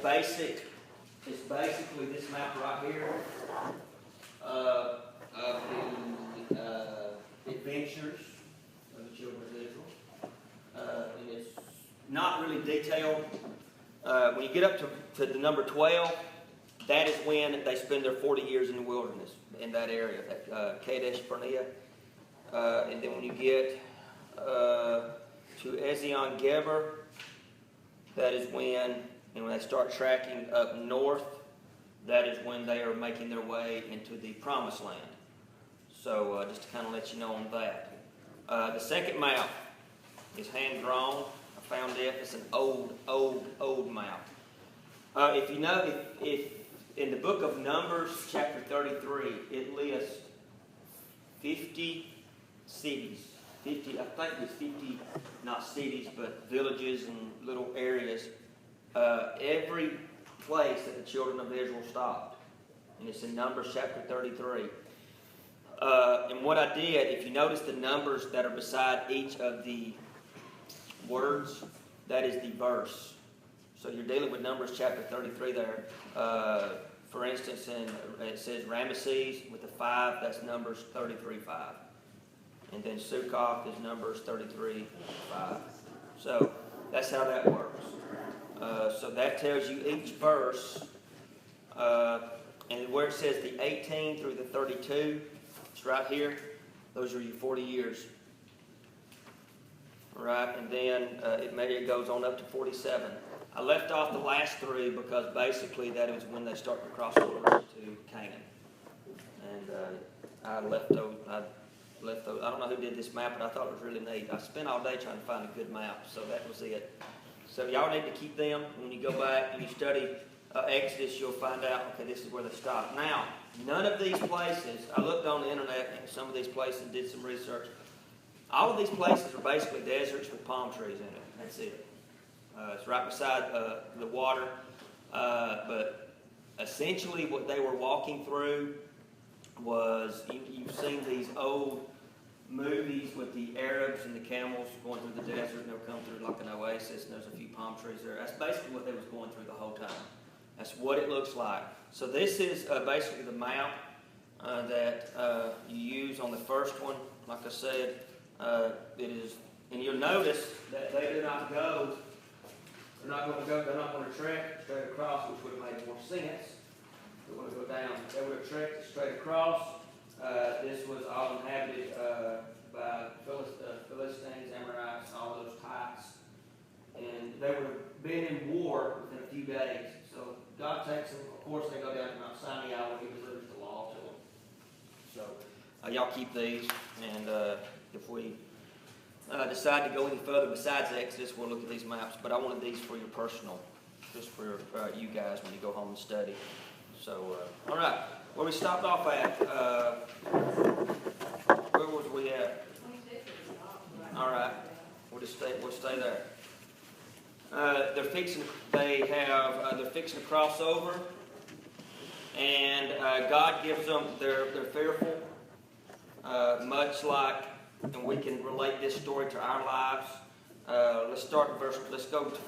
It's basically this map right here of the adventures of the children of Israel. And it's not really detailed. When you get up to the number 12, that is when they spend their 40 years in the wilderness in that area, Kadesh Barnea. And then when you get to Ezion Geber, that is when they start tracking up north, that is when they are making their way into the Promised Land. So just to kind of let you know on that. The second map is hand-drawn. I found it. It's an old map. If you know, if in the book of Numbers, chapter 33, it lists 50 cities. 50, I think it's 50, not cities, but villages and little areas. Every place that the children of Israel stopped. And it's in Numbers chapter 33. And what I did, if you notice the numbers that are beside each of the words, that is the verse. So you're dealing with Numbers chapter 33 there. For instance, it says Ramesses with the 5, that's Numbers 33:5. And then Sukkoth is Numbers 33:5. So that's how that works. So that tells you each verse. And where it says the 18 through the 32, it's right here. Those are your 40 years. Right, and then it goes on up to 47. I left off the last 3 because basically that is when they start to cross over to Canaan. And I left those. I don't know who did this map, but I thought it was really neat. I spent all day trying to find a good map, so that was it. So y'all need to keep them. When you go back and you study Exodus, you'll find out, okay, this is where they stopped. Now, none of these places, I looked on the internet and some of these places and did some research. All of these places are basically deserts with palm trees in it. That's it. It's right beside the water. But essentially what they were walking through was, you've seen these old movies with the Arabs and the camels going through the desert, and they'll come through like an oasis, and there's a few palm trees there. That's basically what they was going through the whole time. That's what it looks like. So this is basically the map that you use on the first one. Like I said, it is, and you'll notice that they do not go. They're not going to trek straight across, which would have made more sense. They want to go down. They would have trekked straight across. This was all inhabited by Philistines, Amorites, all those types. And they would have been in war within a few days. So God takes them. Of course, they go down to Mount Sinai when He delivers the law to them. So y'all keep these. And if we decide to go any further besides Exodus, we'll look at these maps. But I wanted these for your personal, just for you guys when you go home and study. So, all right. Where we stopped off at, where was we at? All right, we'll stay there. They're fixing to cross over, and God gives them. They're fearful, much like, and we can relate this story to our lives. Let's go to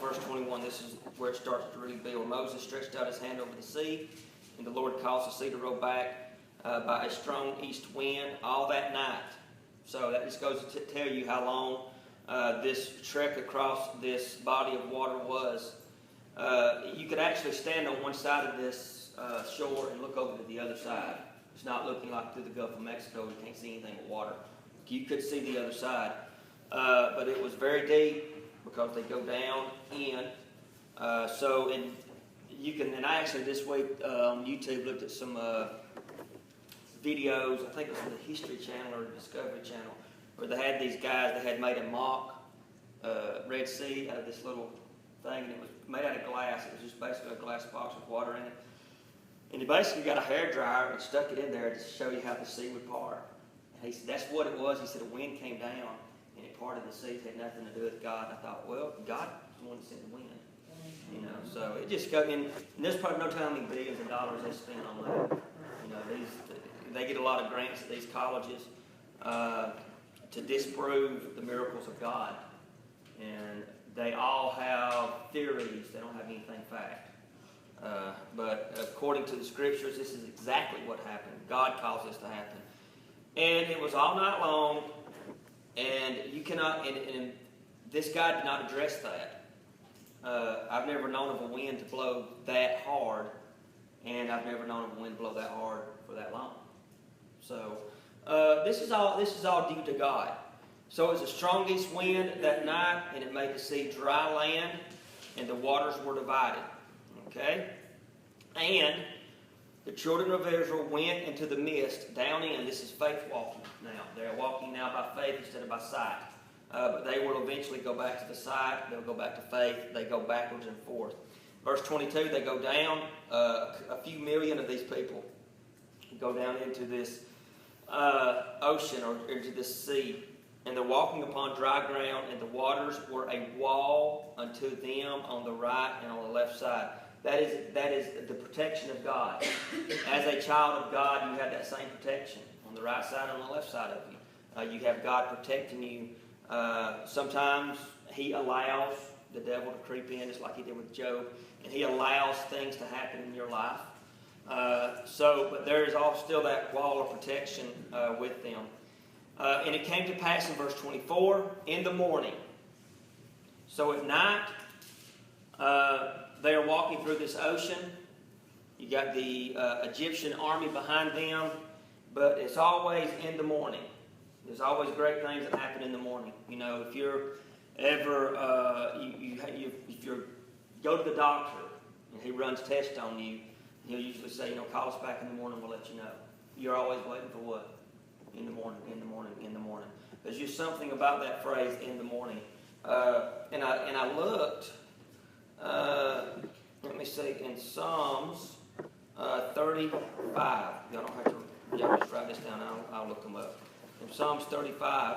verse 21. This is where it starts to really build. Moses stretched out his hand over the sea, and the Lord caused the sea to roll back by a strong east wind all that night. So that just goes to tell you how long this trek across this body of water was. You could actually stand on one side of this shore and look over to the other side. It's not looking like through the Gulf of Mexico. You can't see anything but water. You could see the other side. But it was very deep because they go down in. And I actually this week on YouTube looked at some videos, I think it was on the History Channel or the Discovery Channel, where they had these guys that had made a mock Red Sea out of this little thing, and it was made out of glass. It was just basically a glass box with water in it. And he basically got a hairdryer and stuck it in there to show you how the sea would part. And he said that's what it was. He said a wind came down and it parted the sea. It had nothing to do with God. And I thought, well, God is the one that sent the wind. You know, so it just goes in. And there's probably no telling how many billions of dollars they spend on that. You know, they get a lot of grants at these colleges to disprove the miracles of God. And they all have theories. They don't have anything fact. But according to the scriptures, this is exactly what happened. God caused this to happen. And it was all night long, and you cannot, and this guy did not address that. I've never known of a wind to blow that hard, and I've never known of a wind to blow that hard for that long. So this is all due to God. So it was the strongest wind that night, and it made the sea dry land, and the waters were divided. Okay? And the children of Israel went into the mist down in. This is faith walking now. They're walking now by faith instead of by sight. But they will eventually go back to the sight. They'll go back to faith. They go backwards and forth. Verse 22, they go down. A few million of these people go down into this ocean or into this sea. And they're walking upon dry ground, and the waters were a wall unto them on the right and on the left side. That is the protection of God. As a child of God, you have that same protection on the right side and on the left side of you. You have God protecting you. Sometimes He allows the devil to creep in, just like He did with Job, and He allows things to happen in your life. But there is still that wall of protection with them. And it came to pass in verse 24, in the morning. So at night, they are walking through this ocean. You got the Egyptian army behind them, but it's always in the morning. There's always great things that happen in the morning. You know, if you're ever, if you go to the doctor and he runs tests on you, he'll usually say, call us back in the morning, we'll let you know. You're always waiting for what? In the morning, in the morning, in the morning. There's just something about that phrase, in the morning. And I looked, let me see, in Psalms 35. Y'all don't have to, y'all just write this down, I'll look them up. In Psalms 35,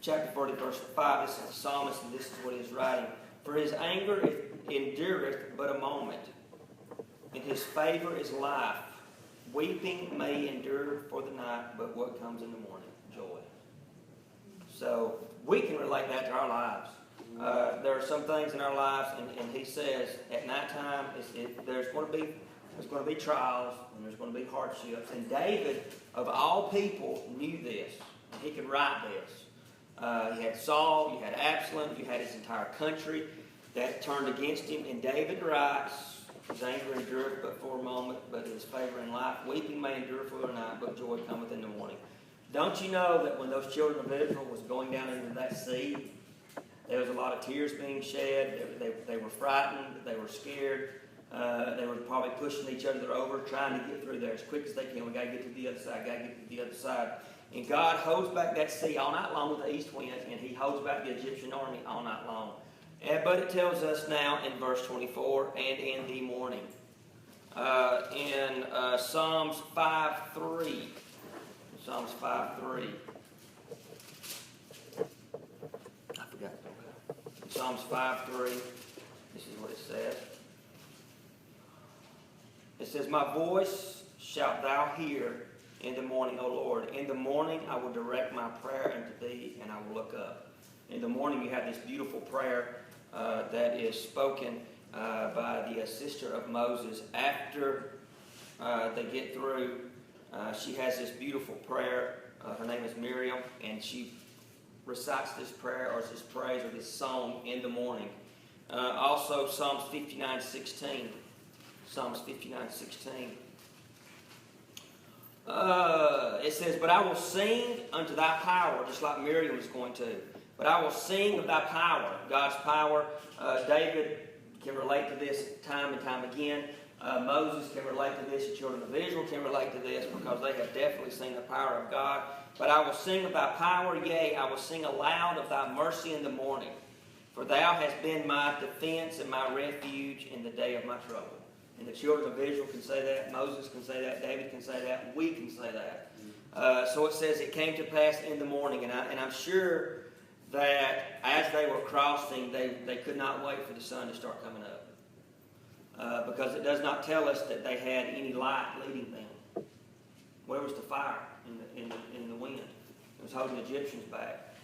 chapter 40, verse 5, this is the psalmist, and this is what he's writing. For his anger endureth but a moment, and his favor is life. Weeping may endure for the night, but what comes in the morning? Joy. So we can relate that to our lives. There are some things in our lives, and he says at nighttime there's going to be trials and there's going to be hardships. And David, of all people, knew this. And he could write this. You had Saul, you had Absalom, you had his entire country that turned against him. And David writes, his anger endureth but for a moment, but his favor in life. Weeping may endure for the night, but joy cometh in the morning. Don't you know that when those children of Israel was going down into that sea, there was a lot of tears being shed. They were frightened. They were scared. They were probably pushing each other over, trying to get through there as quick as they can. We got to get to the other side. Got to get to the other side. And God holds back that sea all night long with the east wind, and He holds back the Egyptian army all night long. But it tells us now in verse 24, and in the morning. In Psalms 5:3. Psalms 5:3. I forgot. Psalms 5:3. This is what it says. It says, my voice shalt thou hear in the morning, O Lord. In the morning I will direct my prayer unto thee, and I will look up. In the morning you have this beautiful prayer that is spoken by the sister of Moses. After they get through, she has this beautiful prayer. Her name is Miriam, and she recites this prayer or this praise or this song in the morning. Also Psalms 59:16. Psalms 59:16. It says, but I will sing unto thy power, just like Miriam is going to. But I will sing of thy power, God's power. David can relate to this time and time again. Moses can relate to this. The children of Israel can relate to this because they have definitely seen the power of God. But I will sing of thy power, yea, I will sing aloud of thy mercy in the morning. For thou hast been my defense and my refuge in the day of my trouble. And the children of Israel can say that. Moses can say that. David can say that. We can say that. So it says it came to pass in the morning. And I'm sure that as they were crossing, they could not wait for the sun to start coming up. Because it does not tell us that they had any light leading them. Where was the fire in the wind? It was holding the Egyptians back.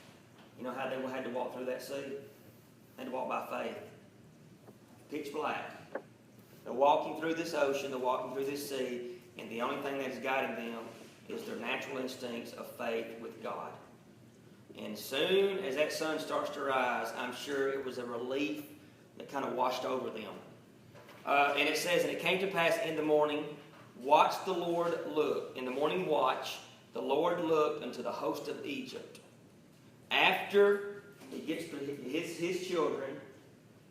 You know how they had to walk through that sea? They had to walk by faith. pitch black. They're walking through this ocean, they're walking through this sea, and the only thing that's guiding them is their natural instincts of faith with God. And soon as that sun starts to rise, I'm sure it was a relief that kind of washed over them. And it says, and it came to pass in the morning, watch the Lord look. In the morning watch, the Lord looked unto the host of Egypt. After he gets to his children,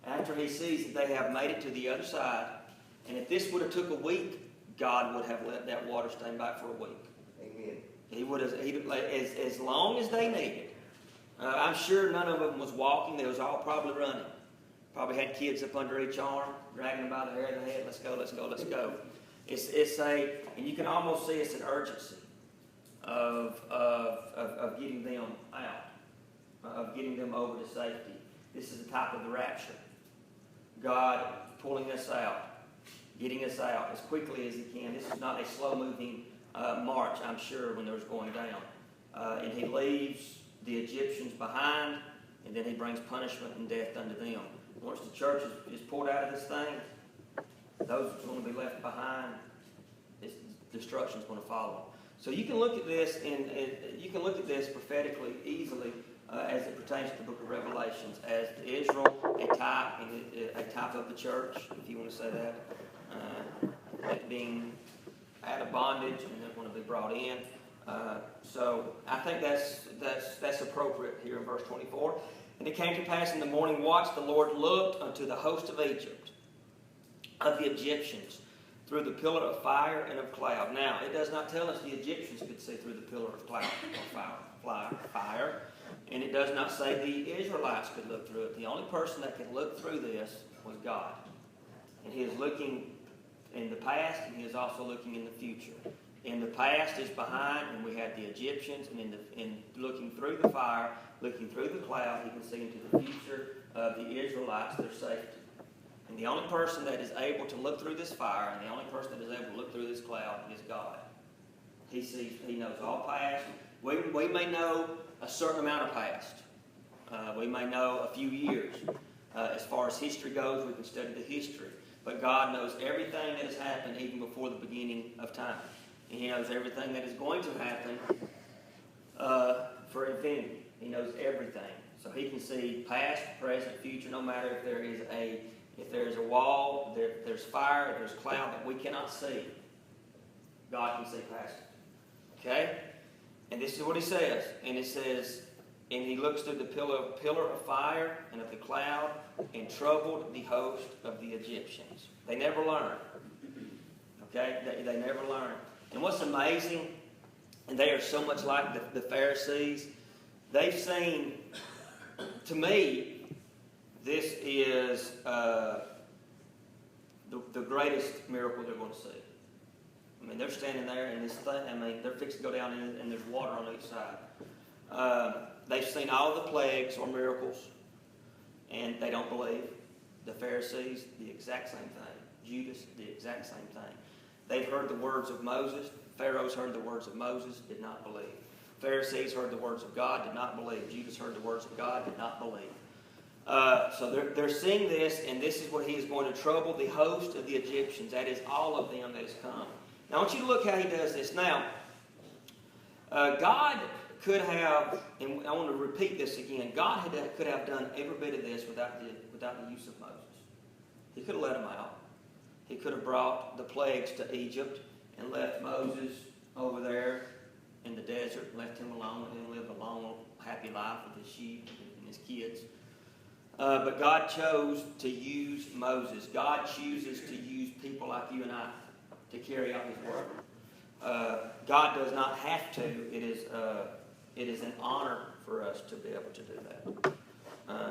after he sees that they have made it to the other side, and if this would have took a week, God would have let that water stay back for a week. Amen. He would have, as long as they needed. I'm sure none of them was walking. They was all probably running. Probably had kids up under each arm, dragging them by the hair of the head. Let's go, let's go, let's go. And you can almost see it's an urgency of getting them out, of getting them over to safety. This is the type of the rapture. God pulling us out, getting us out as quickly as He can. This is not a slow-moving march, I'm sure, when there's going down. And He leaves the Egyptians behind, and then He brings punishment and death unto them. Once the church is pulled out of this thing, those are going to be left behind. Destruction is going to follow. So you can look at this, and you can look at this prophetically easily as it pertains to the Book of Revelations, as Israel, a type of the church, if you want to say that being out of bondage and then going to be brought in. So I think that's appropriate here in verse 24. And it came to pass in the morning watch, the Lord looked unto the host of Egypt, of the Egyptians, through the pillar of fire and of cloud. Now, it does not tell us the Egyptians could see through the pillar of cloud or fire. And it does not say the Israelites could look through it. The only person that could look through this was God. And He is looking in the past, and He is also looking in the future. In the past is behind, and we had the Egyptians, and in looking through the fire, looking through the cloud, He can see into the future of the Israelites, their safety. And the only person that is able to look through this fire, and the only person that is able to look through this cloud is God. He sees, He knows all past. We may know a certain amount of past. We may know a few years. As far as history goes, we can study the history. But God knows everything that has happened even before the beginning of time. And He knows everything that is going to happen for infinity. He knows everything. So He can see past, present, future, no matter if there is a wall, there's fire, there's cloud that we cannot see. God can see past it. Okay? And this is what He says. And it says, and He looks through the pillar of fire and of the cloud and troubled the host of the Egyptians. They never learn. Okay? They never learn. And what's amazing, and they are so much like the Pharisees, they've seen, to me, this is the greatest miracle they're going to see. I mean, they're standing there in this thing. I mean, they're fixing to go down in, and there's water on each side. They've seen all the plagues or miracles, and they don't believe. The Pharisees, the exact same thing. Judas, the exact same thing. They've heard the words of Moses. Pharaohs heard the words of Moses, did not believe. Pharisees heard the words of God, did not believe. Judas heard the words of God, did not believe. So they're seeing this, and this is what He is going to trouble the host of the Egyptians. That is all of them that has come. Now, I want you to look how He does this. Now, God could have, and I want to repeat this again, God could have done every bit of this without the use of Moses. He could have let them out. He could have brought the plagues to Egypt and left Moses over there in the desert, left him alone, and lived a long, happy life with his sheep and his kids. But God chose to use Moses. God chooses to use people like you and I to carry out His word. God does not have to. It is an honor for us to be able to do that.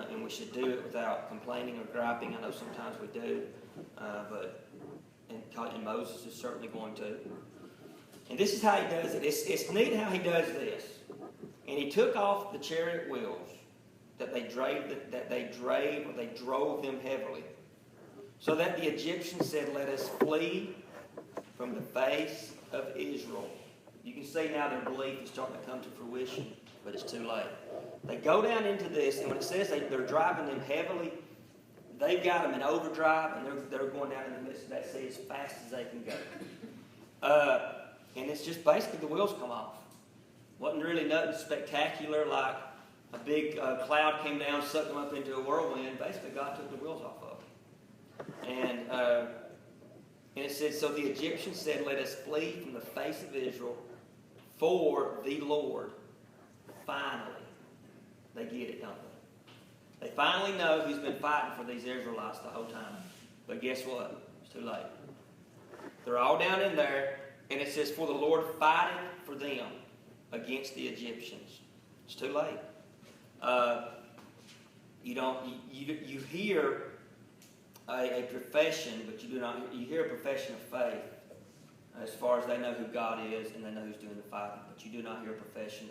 And we should do it without complaining or griping. I know sometimes we do. And Moses is certainly going to. And this is how He does it. It's neat how He does this. And He took off the chariot wheels that they drove them heavily, so that the Egyptians said, "Let us flee from the face of Israel." You can see now their belief is starting to come to fruition, but it's too late. They go down into this, and when it says they're driving them heavily, they've got them in overdrive, and they're going down in the midst of that sea as fast as they can go. And it's just basically the wheels come off. Wasn't really nothing spectacular like a big cloud came down, sucked them up into a whirlwind. Basically, God took the wheels off of them. And it says, so the Egyptians said, let us flee from the face of Israel, for the Lord. Finally, they get it, don't they? They finally know who's been fighting for these Israelites the whole time. But guess what? It's too late. They're all down in there, and it says, for the Lord fighting for them against the Egyptians. It's too late. You hear a profession, but you do not. You hear a profession of faith, as far as they know who God is and they know who's doing the fighting. But you do not hear a profession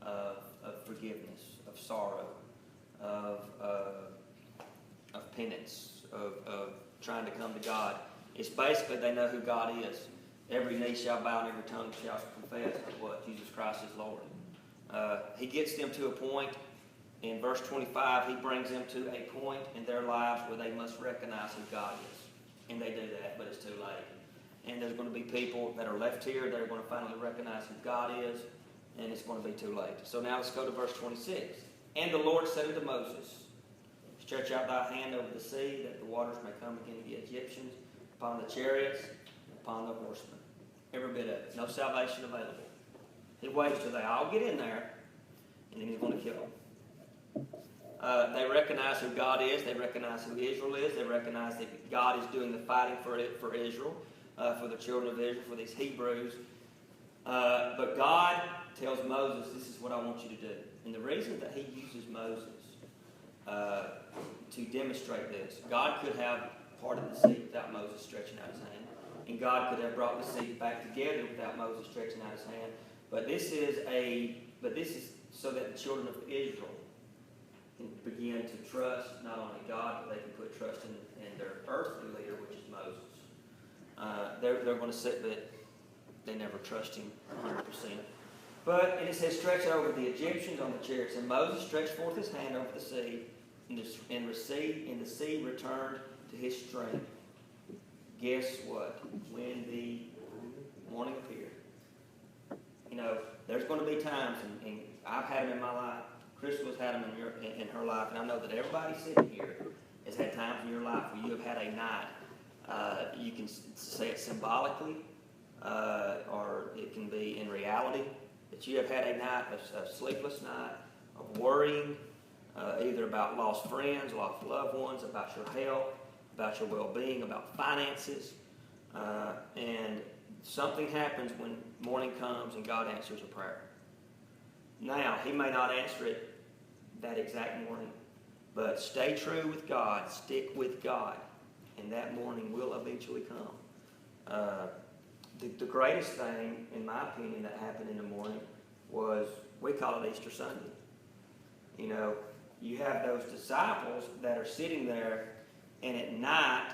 of forgiveness, of sorrow, of penance, of trying to come to God. It's basically they know who God is. Every knee shall bow and every tongue shall confess that what Jesus Christ is Lord. He gets them to a point. In verse 25, he brings them to a point in their lives where they must recognize who God is. And they do that, but it's too late. And there's going to be people that are left here that are going to finally recognize who God is, and it's going to be too late. So now let's go to verse 26. And the Lord said unto Moses, stretch out thy hand over the sea, that the waters may come against the Egyptians, upon the chariots, and upon the horsemen. Every bit of it. No salvation available. He waits till they all get in there, and then he's going to kill them. They recognize who God is. They recognize who Israel is. They recognize that God is doing the fighting for Israel, for the children of Israel, for these Hebrews. But God tells Moses, this is what I want you to do. And the reason that he uses Moses to demonstrate this, God could have parted the sea without Moses stretching out his hand. And God could have brought the sea back together without Moses stretching out his hand. But this is so that the children of Israel can begin to trust not only God, but they can put trust in their earthly leader, which is Moses. They're going to sit, but they never trust him 100%. And it says, stretch over the Egyptians on the chariots. And Moses stretched forth his hand over the sea, and the sea returned to his strength. Guess what? When the morning appeared. You know, there's going to be times, and I've had them in my life. Crystal's had them in her life, and I know that everybody sitting here has had times in your life where you have had a night. You can say it symbolically, or it can be in reality, that you have had a night, a sleepless night, of worrying, either about lost friends, lost loved ones, about your health, about your well-being, about finances, and something happens when morning comes and God answers a prayer. Now, he may not answer it that exact morning, but stay true with God, stick with God, and that morning will eventually come. The greatest thing, in my opinion, that happened in the morning was, we call it Easter Sunday. You know, you have those disciples that are sitting there, and at night,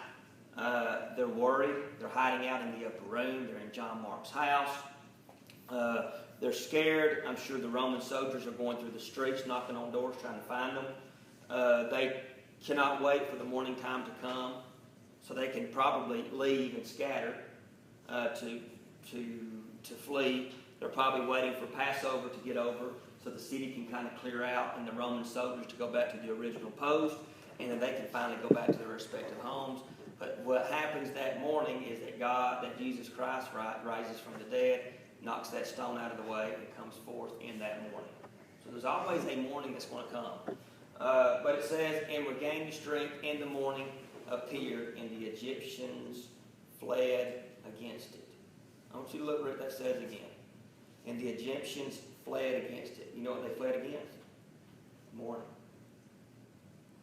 they're worried. They're hiding out in the upper room. They're in John Mark's house. They're scared. I'm sure the Roman soldiers are going through the streets, knocking on doors, trying to find them. They cannot wait for the morning time to come, so they can probably leave and scatter to flee. They're probably waiting for Passover to get over, so the city can kind of clear out, and the Roman soldiers to go back to the original post, and then they can finally go back to their respective homes. But what happens that morning is that Jesus Christ rises from the dead, knocks that stone out of the way, and comes forth in that morning. So there's always a morning that's going to come. But it says, and regaining strength in the morning appeared, and the Egyptians fled against it. I want you to look what that says again. And the Egyptians fled against it. You know what they fled against? Morning.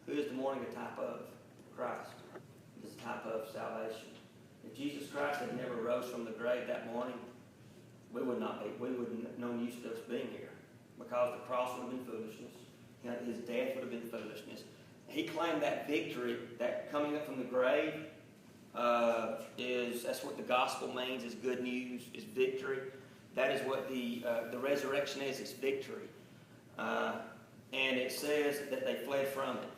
Who is the morning a type of? Christ. It is a type of salvation. If Jesus Christ had never rose from the grave that morning, we would have no use of us being here, because the cross would have been foolishness. His death would have been foolishness. He claimed that victory, that coming up from the grave, that's what the gospel means, is good news, is victory. That is what the resurrection is, it's victory. And it says that they fled from it.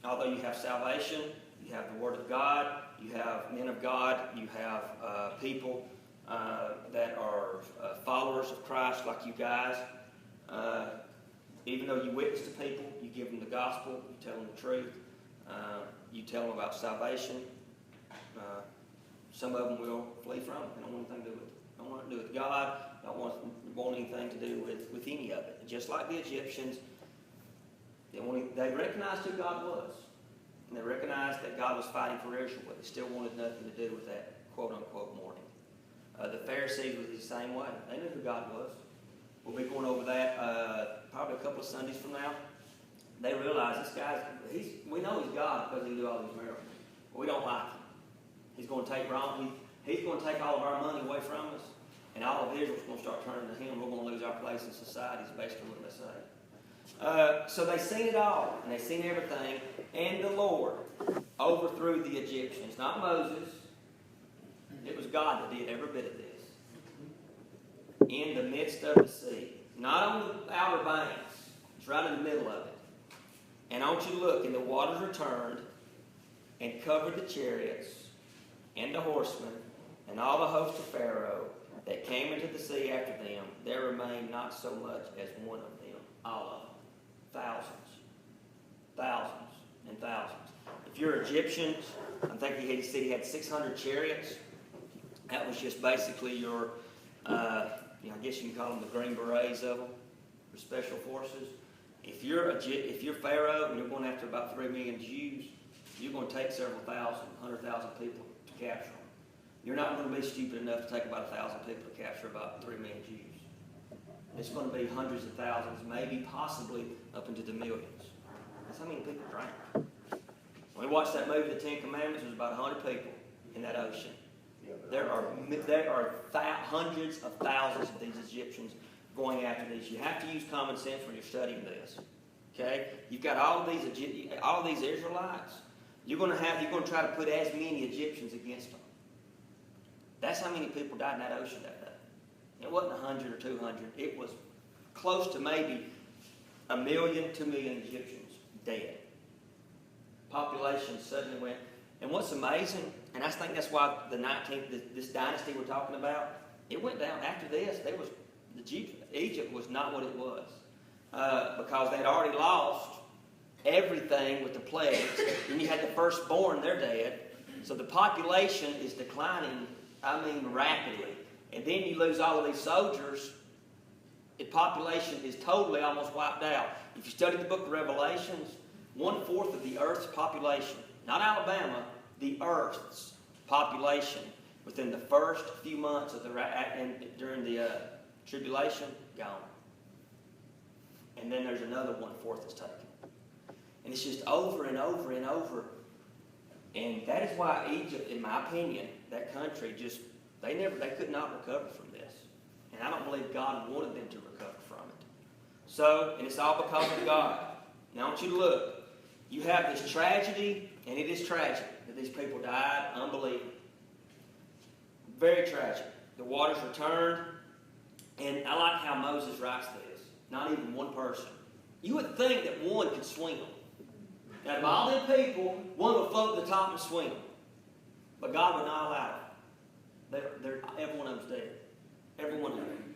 although you have salvation, you have the Word of God, you have men of God, you have people that are followers of Christ like you guys. Even though you witness to people, you give them the gospel, you tell them the truth, you tell them about salvation. Some of them will flee from it. They don't want anything to do with it. Don't want to do with God. Don't want anything to do with any of it. Just like the Egyptians, they recognized who God was. And they recognized that God was fighting for Israel, but they still wanted nothing to do with that quote-unquote mourning. The Pharisees was the same way. They knew who God was. We'll be going over that probably a couple of Sundays from now. They realize this guy's, we know he's God because he can do all these miracles. But we don't like him. He's going to take he's going to take all of our money away from us, and all of Israel's going to start turning to him. We're going to lose our place in society, is basically what they say. So they seen it all, and they seen everything, and the Lord overthrew the Egyptians. Not Moses. It was God that did every bit of this. In the midst of the sea. Not on the outer banks. It's right in the middle of it. And I want you to look, and the waters returned and covered the chariots and the horsemen and all the host of Pharaoh that came into the sea after them. There remained not so much as one of them. All of them. Thousands. Thousands and thousands. If you're Egyptians, I think he said he had 600 chariots. That was just basically your, I guess you can call them the Green Berets of them, for special forces. If you're Pharaoh and you're going after about 3 million Jews, you're going to take several thousand, 100,000 people to capture them. You're not going to be stupid enough to take about 1,000 people to capture about 3 million Jews. It's going to be hundreds of thousands, maybe possibly up into the millions. That's how many people drank. When we watched that movie, The Ten Commandments, there was about 100 people in that ocean. There are hundreds of thousands of these Egyptians going after these. You have to use common sense when you're studying this. Okay? You've got all of these Israelites. You're going to try to put as many Egyptians against them. That's how many people died in that ocean that day. It wasn't 100 or 200. It was close to maybe 1 million, 2 million Egyptians dead. Population suddenly went. And what's amazing, and I think that's why this dynasty we're talking about, it went down after this. Egypt was not what it was because they'd already lost everything with the plagues. Then you had the firstborn; they're dead. So the population is declining. Rapidly. And then you lose all of these soldiers. The population is totally almost wiped out. If you study the book of Revelations, 1/4 of the earth's population, not Alabama, the earth's population, within the first few months of during the tribulation, gone. And then there's another 1/4 that's taken. And it's just over and over and over. And that is why Egypt, in my opinion, that country they could not recover from this. And I don't believe God wanted them to recover from it. So, and it's all because of God. Now I want you to look. You have this tragedy, and it is tragic that these people died unbelievable. Very tragic. The waters returned, and I like how Moses writes this. Not even one person. You would think that one could swim. Out of all them people, one would float to the top and swim. But God would not allow it. Every one of them's dead. Every one of them.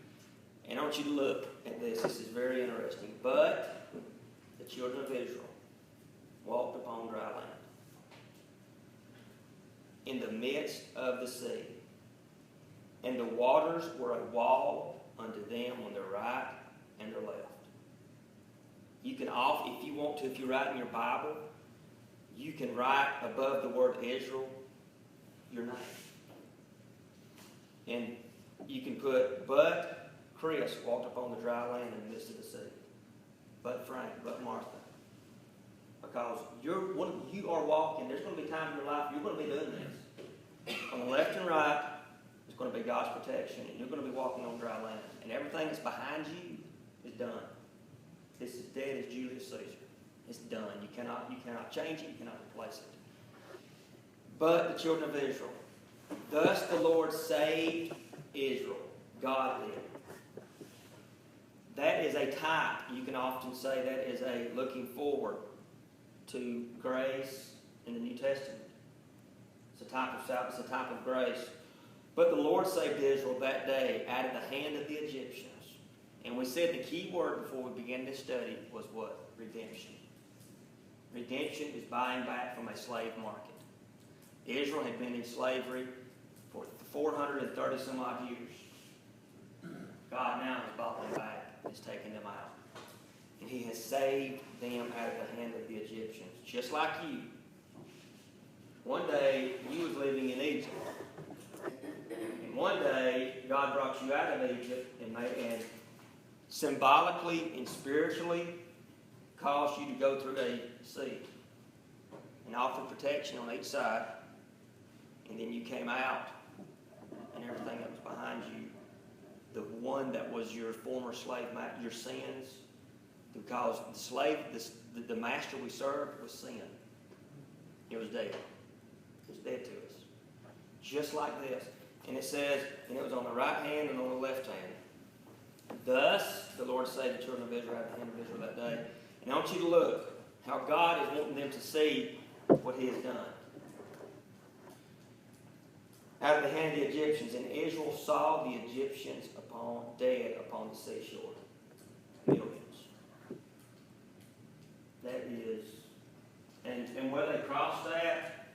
And I want you to look at this. This is very interesting. But the children of Israel walked upon dry land in the midst of the sea. And the waters were a wall unto them on their right and their left. You can if you want to, if you write in your Bible, you can write above the word Israel your name. And you can put, but Chris walked upon the dry land in the midst of the sea. But Frank, but Martha. Because you are walking, there's going to be times in your life you're going to be doing this. On the left and right, it's going to be God's protection, and you're going to be walking on dry land. And everything that's behind you is done. This is dead as Julius Caesar. It's done. You cannot change it. You cannot replace it. But the children of Israel. Thus the Lord saved Israel. God did. That is a type. You can often say that is a looking forward to grace in the New Testament. It's a type of grace. But the Lord saved Israel that day out of the hand of the Egyptians. And we said the key word before we began this study was what? Redemption. Redemption is buying back from a slave market. Israel had been in slavery for 430 some odd years. God now has bought them back, has taken them out. And He has saved them out of the hand of the Egyptians. Just like you. One day, you was living in Egypt. And one day, God brought you out of Egypt and symbolically and spiritually caused you to go through a sea and offered protection on each side. And then you came out, and everything that was behind you, the one that was your former slave, your sins, because the slave, the master we served was sin. It was dead. It was dead to us. Just like this. And it says, and it was on the right hand and on the left hand. Thus, the Lord saved the children of Israel out of the hand of Israel that day. And I want you to look how God is wanting them to see what He has done. Out of the hand of the Egyptians, and Israel saw the Egyptians dead upon the seashore. Millions. That is, and where they crossed that,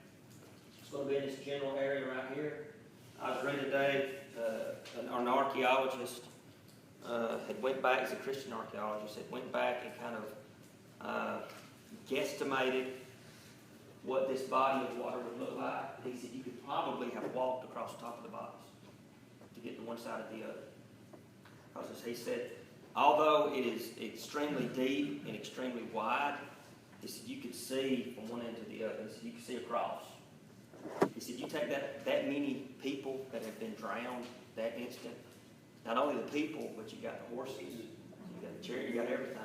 it's going to be in this general area right here. I was reading today, an archaeologist had went back, he's a Christian archaeologist, had went back and kind of guesstimated what this body of water would look like. He said you could probably have walked across the top of the bodies to get to one side or the other. Because as he said, although it is extremely deep and extremely wide, he said you could see from one end to the other. He said you could see across. He said you take that many people that have been drowned that instant, not only the people, but you got the horses, you got the chariot, you got everything.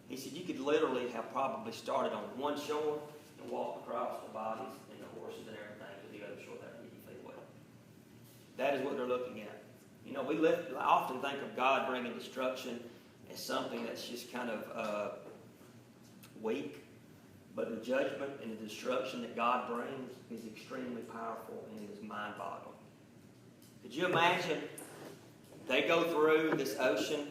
He said you could literally have probably started on one shore and walked across the bodies and the horses and everything to the other shore that 50 feet away. That is what they're looking at. You know, I often think of God bringing destruction as something that's just kind of weak. But the judgment and the destruction that God brings is extremely powerful and it is mind-boggling. Could you imagine they go through this ocean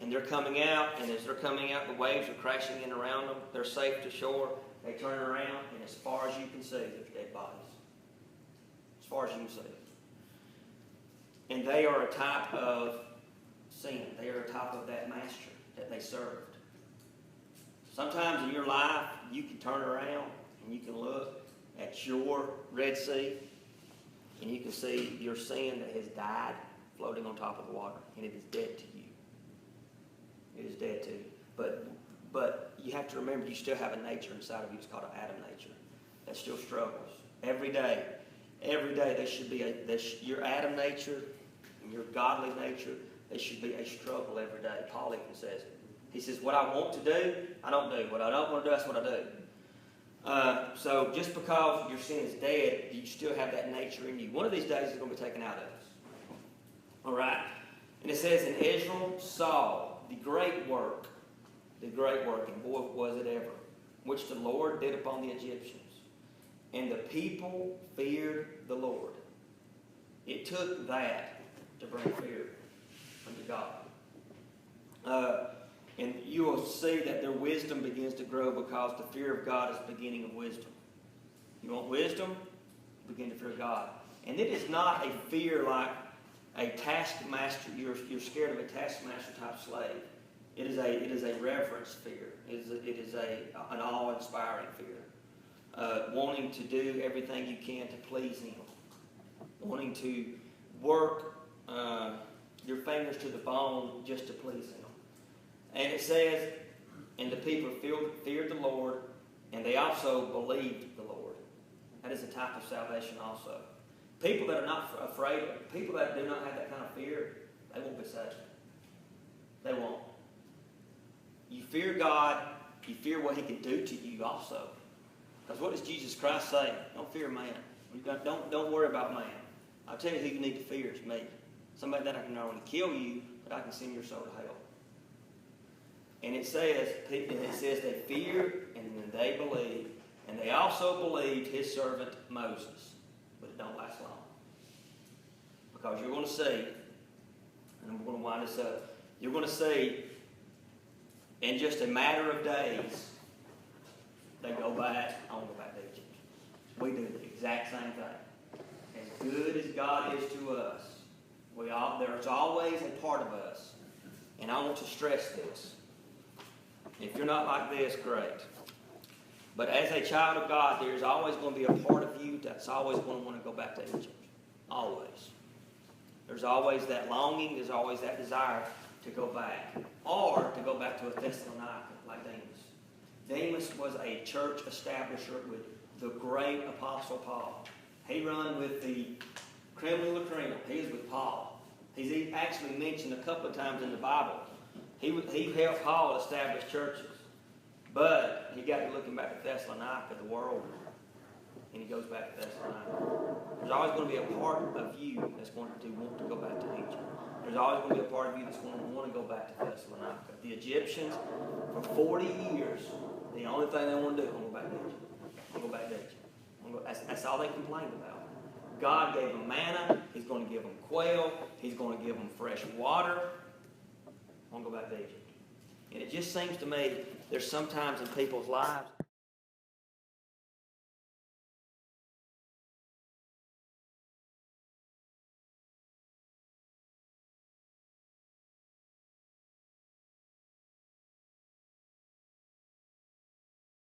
and they're coming out, and as they're coming out, the waves are crashing in around them. They're safe to shore. They turn around, and as far as you can see, there's dead bodies. As far as you can see. And they are a type of sin. They are a type of that master that they served. Sometimes in your life, you can turn around and you can look at your Red Sea and you can see your sin that has died floating on top of the water, and it is dead to you. It is dead to you. But you have to remember you still have a nature inside of you. It's called an Adam nature that still struggles. Every day there should be your Adam nature and your godly nature, there should be a struggle every day. Paul even says it. He says, what I want to do, I don't do. What I don't want to do, that's what I do. So just because your sin is dead, you still have that nature in you. One of these days it's going to be taken out of us. All right? And it says, and Israel saw the great work, and boy, was it ever, which the Lord did upon the Egyptians. And the people feared the Lord. It took that to bring fear unto God. And you will see that their wisdom begins to grow because the fear of God is the beginning of wisdom. You want wisdom? Begin to fear God. And it is not a fear like a taskmaster. You're scared of a taskmaster type slave. It is a reverence fear. It is an awe-inspiring fear. Wanting to do everything you can to please Him. Wanting to work your fingers to the bone just to please Him. And it says, and the people feared the Lord, and they also believed the Lord. That is a type of salvation also. People that are not afraid, people that do not have that kind of fear, they won't be saved. They won't. You fear God, you fear what He can do to you also. Because what does Jesus Christ say? Don't fear man. Don't worry about man. I'll tell you who you need to fear is me. Somebody that I can not only kill you, but I can send your soul to hell. And it says they feared and then they believed. And they also believed his servant Moses. But it don't last long. Because you're going to see, and I'm going to wind this up, you're going to see in just a matter of days, they go back, I want to go back to Egypt. We do the exact same thing. As good as God is to us, there's always a part of us. And I want to stress this. If you're not like this, great. But as a child of God, there's always going to be a part of you that's always going to want to go back to Egypt. Always. There's always that longing, there's always that desire to go back. Or to go back to a Thessalonica, like Demas. Demas was a church establisher with the great Apostle Paul. He run with the creme de la creme. He is with Paul. He's actually mentioned a couple of times in the Bible. He helped Paul establish churches. But he got to looking back at Thessalonica, the world, and he goes back to Thessalonica. There's always going to be a part of you that's going to want to go back to Egypt. There's always going to be a part of you that's going to want to go back to Thessalonica. The Egyptians, for 40 years, the only thing they want to do is go back to Egypt. Go back to Egypt. That's all they complained about. God gave them manna. He's going to give them quail. He's going to give them fresh water. I want to go back to Egypt. And it just seems to me there's sometimes in people's lives